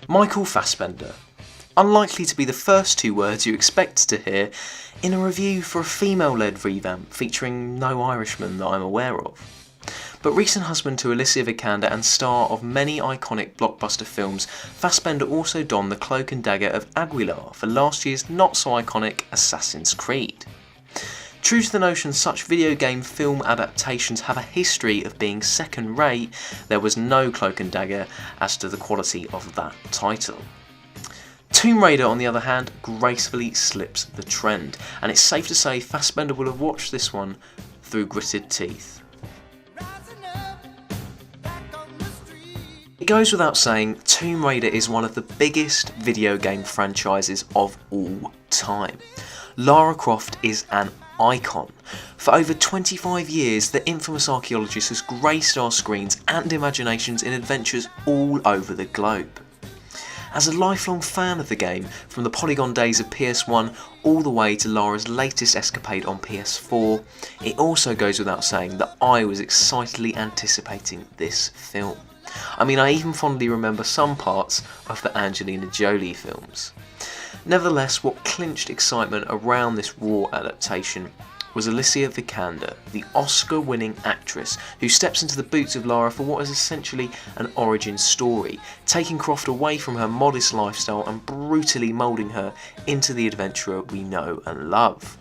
Michael Fassbender. Unlikely to be the first two words you expect to hear in a review for a female-led revamp featuring no Irishman that I'm aware of. But recent husband to Alicia Vikander and star of many iconic blockbuster films, Fassbender also donned the cloak and dagger of Aguilar for last year's not-so-iconic Assassin's Creed. True to the notion such video game film adaptations have a history of being second-rate, there was no cloak and dagger as to the quality of that title. Tomb Raider, on the other hand, gracefully slips the trend, and it's safe to say Fassbender will have watched this one through gritted teeth. It goes without saying, Tomb Raider is one of the biggest video game franchises of all time. Lara Croft is an icon. For over 25 years, the infamous archaeologist has graced our screens and imaginations in adventures all over the globe. As a lifelong fan of the game, from the Polygon days of PS1 all the way to Lara's latest escapade on PS4, it also goes without saying that I was excitedly anticipating this film. I mean, I even fondly remember some parts of the Angelina Jolie films. Nevertheless, what clinched excitement around this raw adaptation was Alicia Vikander, the Oscar-winning actress who steps into the boots of Lara for what is essentially an origin story, taking Croft away from her modest lifestyle and brutally moulding her into the adventurer we know and love.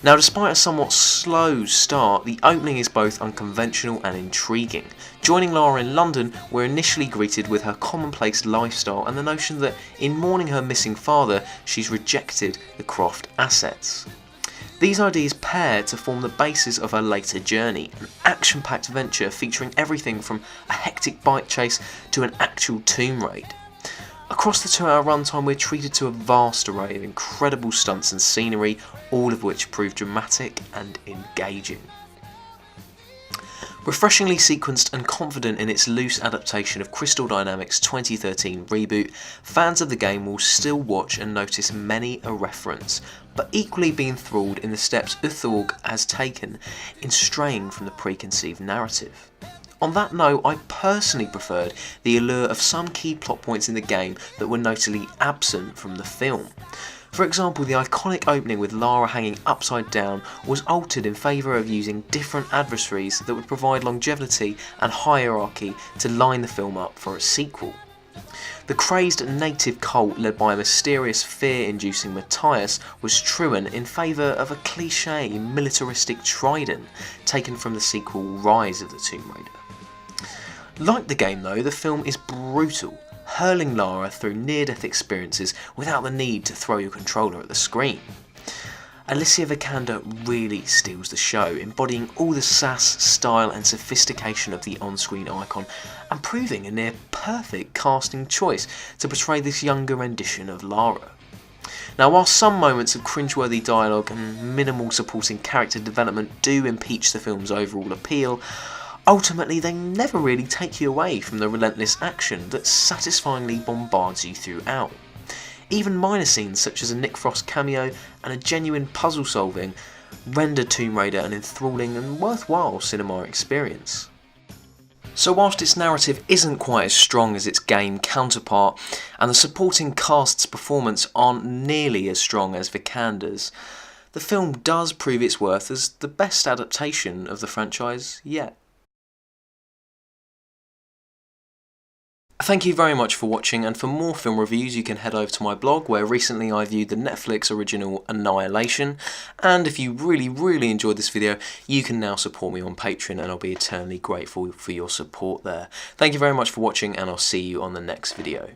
Now, despite a somewhat slow start, the opening is both unconventional and intriguing. Joining Lara in London, we're initially greeted with her commonplace lifestyle and the notion that in mourning her missing father, she's rejected the Croft assets. These ideas pair to form the basis of her later journey, an action-packed venture featuring everything from a hectic bike chase to an actual tomb raid. Across the 2-hour runtime, we're treated to a vast array of incredible stunts and scenery, all of which prove dramatic and engaging. Refreshingly sequenced and confident in its loose adaptation of Crystal Dynamics' 2013 reboot, fans of the game will still watch and notice many a reference, but equally be enthralled in the steps Uthorg has taken in straying from the preconceived narrative. On that note, I personally preferred the allure of some key plot points in the game that were notably absent from the film. For example, the iconic opening with Lara hanging upside down was altered in favour of using different adversaries that would provide longevity and hierarchy to line the film up for a sequel. The crazed native cult led by a mysterious fear-inducing Matthias was truant in favour of a cliché militaristic trident taken from the sequel Rise of the Tomb Raider. Like the game though, the film is brutal, hurling Lara through near-death experiences without the need to throw your controller at the screen. Alicia Vikander really steals the show, embodying all the sass, style and sophistication of the on-screen icon and proving a near-perfect casting choice to portray this younger rendition of Lara. Now, while some moments of cringeworthy dialogue and minimal supporting character development do impeach the film's overall appeal, ultimately they never really take you away from the relentless action that satisfyingly bombards you throughout. Even minor scenes such as a Nick Frost cameo and a genuine puzzle solving render Tomb Raider an enthralling and worthwhile cinema experience. So whilst its narrative isn't quite as strong as its game counterpart, and the supporting cast's performance aren't nearly as strong as Vikander's, the film does prove its worth as the best adaptation of the franchise yet. Thank you very much for watching, and for more film reviews you can head over to my blog where recently I viewed the Netflix original Annihilation, and if you really enjoyed this video you can now support me on Patreon and I'll be eternally grateful for your support there. Thank you very much for watching and I'll see you on the next video.